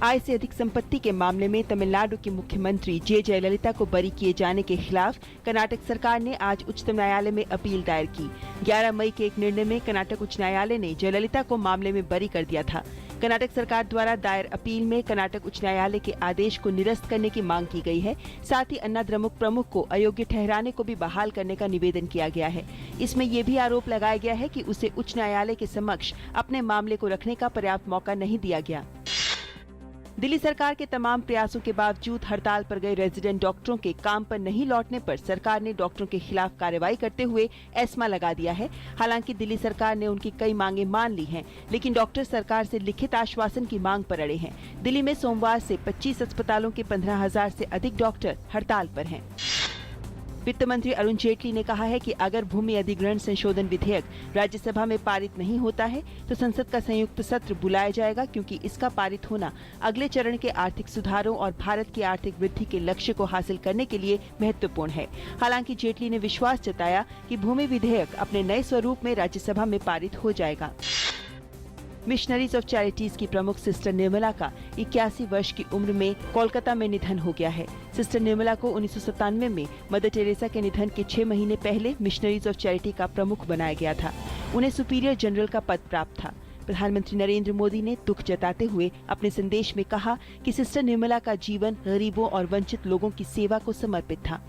आय से अधिक संपत्ति के मामले में तमिलनाडु की मुख्यमंत्री जे जयललिता को बरी किए जाने के खिलाफ कर्नाटक सरकार ने आज उच्चतम न्यायालय में अपील दायर की। 11 मई के एक निर्णय में कर्नाटक उच्च न्यायालय ने जयललिता को मामले में बरी कर दिया था। कर्नाटक सरकार द्वारा दायर अपील में कर्नाटक उच्च न्यायालय के आदेश को निरस्त करने की मांग की गई है। साथ ही अन्ना द्रमुक प्रमुख को अयोग्य ठहराने को भी बहाल करने का निवेदन किया गया है। इसमें यह भी आरोप लगाया गया है कि उसे उच्च न्यायालय के समक्ष अपने मामले को रखने का पर्याप्त मौका नहीं दिया गया। दिल्ली सरकार के तमाम प्रयासों के बावजूद हड़ताल पर गए रेजिडेंट डॉक्टरों के काम पर नहीं लौटने पर सरकार ने डॉक्टरों के खिलाफ कार्रवाई करते हुए एस्मा लगा दिया है। हालांकि दिल्ली सरकार ने उनकी कई मांगे मान ली हैं, लेकिन डॉक्टर सरकार से लिखित आश्वासन की मांग पर अड़े हैं। दिल्ली में सोमवार से 25 अस्पतालों के 15,000 से अधिक डॉक्टर हड़ताल पर हैं। वित्त मंत्री अरुण जेटली ने कहा है कि अगर भूमि अधिग्रहण संशोधन विधेयक राज्यसभा में पारित नहीं होता है तो संसद का संयुक्त सत्र बुलाया जाएगा, क्योंकि इसका पारित होना अगले चरण के आर्थिक सुधारों और भारत की आर्थिक वृद्धि के लक्ष्य को हासिल करने के लिए महत्वपूर्ण है। हालांकि जेटली ने विश्वास जताया कि भूमि विधेयक अपने नए स्वरूप में राज्यसभा में पारित हो जाएगा। मिशनरीज ऑफ चैरिटीज की प्रमुख सिस्टर निर्मला का 81 वर्ष की उम्र में कोलकाता में निधन हो गया है। सिस्टर निर्मला को 1997 में मदर टेरेसा के निधन के 6 महीने पहले मिशनरीज ऑफ चैरिटी का प्रमुख बनाया गया था। उन्हें सुपीरियर जनरल का पद प्राप्त था। प्रधानमंत्री नरेंद्र मोदी ने दुख जताते हुए अपने संदेश में कहा कि सिस्टर निर्मला का जीवन गरीबों और वंचित लोगों की सेवा को समर्पित था।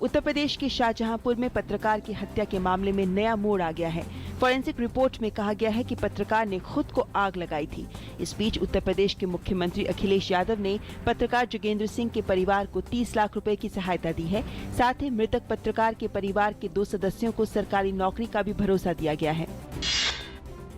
उत्तर प्रदेश के शाहजहांपुर में पत्रकार की हत्या के मामले में नया मोड़ आ गया है। फॉरेंसिक रिपोर्ट में कहा गया है कि पत्रकार ने खुद को आग लगाई थी। इस बीच उत्तर प्रदेश के मुख्यमंत्री अखिलेश यादव ने पत्रकार जोगेंद्र सिंह के परिवार को 30 लाख रुपए की सहायता दी है। साथ ही मृतक पत्रकार के परिवार के 2 सदस्यों को सरकारी नौकरी का भी भरोसा दिया गया है।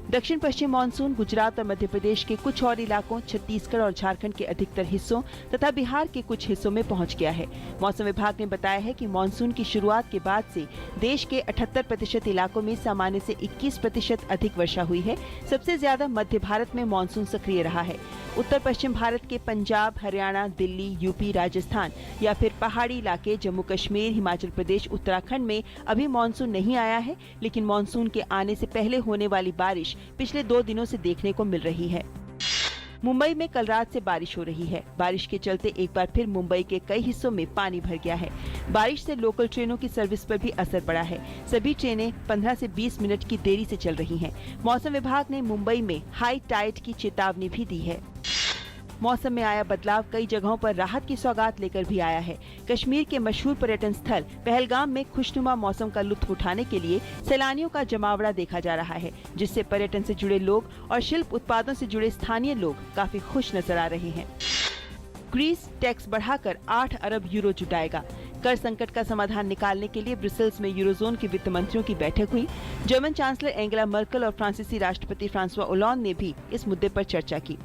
दक्षिण पश्चिम मानसून गुजरात और मध्य प्रदेश के कुछ और इलाकों, छत्तीसगढ़ और झारखंड के अधिकतर हिस्सों तथा बिहार के कुछ हिस्सों में पहुंच गया है। मौसम विभाग ने बताया है कि मानसून की शुरुआत के बाद से देश के 78% इलाकों में सामान्य से 21% अधिक वर्षा हुई है। सबसे ज्यादा मध्य भारत में मानसून सक्रिय रहा है। उत्तर पश्चिम भारत के पंजाब, हरियाणा, दिल्ली, यूपी, राजस्थान या फिर पहाड़ी इलाके, जम्मू कश्मीर, हिमाचल प्रदेश, उत्तराखंड में अभी मानसून नहीं आया है, लेकिन मानसून के आने से पहले होने वाली बारिश पिछले 2 दिनों से देखने को मिल रही है। मुंबई में कल रात से बारिश हो रही है। बारिश के चलते एक बार फिर मुंबई के कई हिस्सों में पानी भर गया है। बारिश से लोकल ट्रेनों की सर्विस पर भी असर पड़ा है। सभी ट्रेनें 15 से 20 मिनट की देरी से चल रही हैं। मौसम विभाग ने मुंबई में हाई टाइड की चेतावनी भी दी है। मौसम में आया बदलाव कई जगहों पर राहत की सौगात लेकर भी आया है। कश्मीर के मशहूर पर्यटन स्थल पहलगाम में खुशनुमा मौसम का लुत्फ उठाने के लिए सैलानियों का जमावड़ा देखा जा रहा है, जिससे पर्यटन से जुड़े लोग और शिल्प उत्पादों से जुड़े स्थानीय लोग काफी खुश नजर आ रहे हैं। ग्रीस टैक्स बढ़ाकर 8 अरब यूरो जुटाएगा। कर संकट का समाधान निकालने के लिए ब्रुसेल्स में यूरोजोन के वित्त मंत्रियों की बैठक हुई। जर्मन चांसलर एंगेला मर्केल और फ्रांसीसी राष्ट्रपति फ्रांसवा ओलांद ने भी इस मुद्दे पर चर्चा की।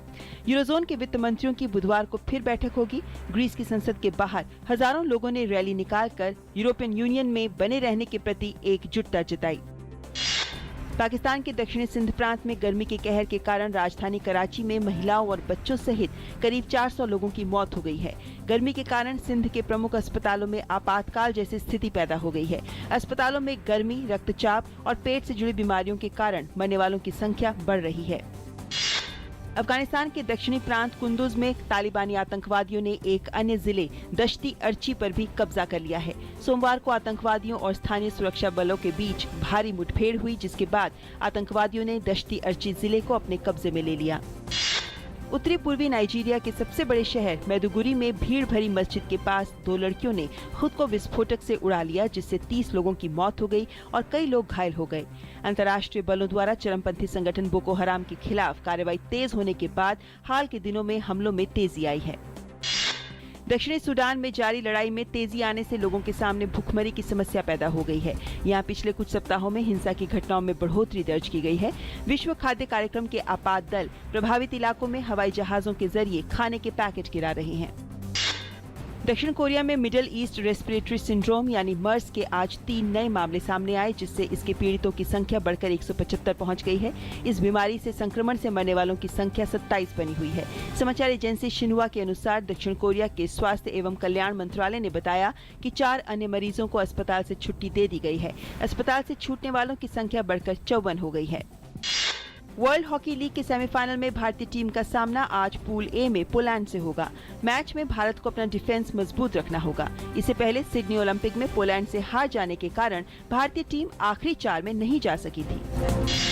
यूरोजोन के वित्त मंत्रियों की बुधवार को फिर बैठक होगी। ग्रीस की संसद के बाहर हजारों लोगों ने रैली निकालकर यूरोपियन यूनियन में बने रहने के प्रति एकजुटता जताई। पाकिस्तान के दक्षिणी सिंध प्रांत में गर्मी के कहर के कारण राजधानी कराची में महिलाओं और बच्चों सहित करीब 400 लोगों की मौत हो गई है। गर्मी के कारण सिंध के प्रमुख अस्पतालों में आपातकाल जैसी स्थिति पैदा हो गई है। अस्पतालों में गर्मी, रक्तचाप और पेट से जुड़ी बीमारियों के कारण मरने वालों की संख्या बढ़ रही है। अफगानिस्तान के दक्षिणी प्रांत कुंदुज में तालिबानी आतंकवादियों ने एक अन्य जिले दश्ती अर्ची पर भी कब्जा कर लिया है। सोमवार को आतंकवादियों और स्थानीय सुरक्षा बलों के बीच भारी मुठभेड़ हुई, जिसके बाद आतंकवादियों ने दश्ती अर्ची जिले को अपने कब्जे में ले लिया। उत्तरी पूर्वी नाइजीरिया के सबसे बड़े शहर मैदुगुरी में भीड़ भरी मस्जिद के पास 2 लड़कियों ने खुद को विस्फोटक से उड़ा लिया, जिससे 30 लोगों की मौत हो गई और कई लोग घायल हो गए। अंतर्राष्ट्रीय बलों द्वारा चरमपंथी संगठन बोको हराम के खिलाफ कार्रवाई तेज होने के बाद हाल के दिनों में हमलों में तेजी आई है। दक्षिणी सूडान में जारी लड़ाई में तेजी आने से लोगों के सामने भूखमरी की समस्या पैदा हो गई है। यहाँ पिछले कुछ सप्ताहों में हिंसा की घटनाओं में बढ़ोतरी दर्ज की गई है। विश्व खाद्य कार्यक्रम के आपात दल प्रभावित इलाकों में हवाई जहाजों के जरिए खाने के पैकेट गिरा रहे हैं। दक्षिण कोरिया में मिडिल ईस्ट रेस्पिरेटरी सिंड्रोम यानी मर्स के आज 3 नए मामले सामने आए, जिससे इसके पीड़ितों की संख्या बढ़कर 175 पहुंच गई है। इस बीमारी से संक्रमण से मरने वालों की संख्या 27 बनी हुई है। समाचार एजेंसी शिन्हुआ के अनुसार दक्षिण कोरिया के स्वास्थ्य एवं कल्याण मंत्रालय ने बताया कि 4 अन्य मरीजों को अस्पताल से छुट्टी दे दी गई है। अस्पताल से छूटने वालों की संख्या बढ़कर 54 हो गई है। वर्ल्ड हॉकी लीग के सेमीफाइनल में भारतीय टीम का सामना आज पूल ए में पोलैंड से होगा। मैच में भारत को अपना डिफेंस मजबूत रखना होगा। इससे पहले सिडनी ओलंपिक में पोलैंड से हार जाने के कारण भारतीय टीम आखिरी 4 में नहीं जा सकी थी।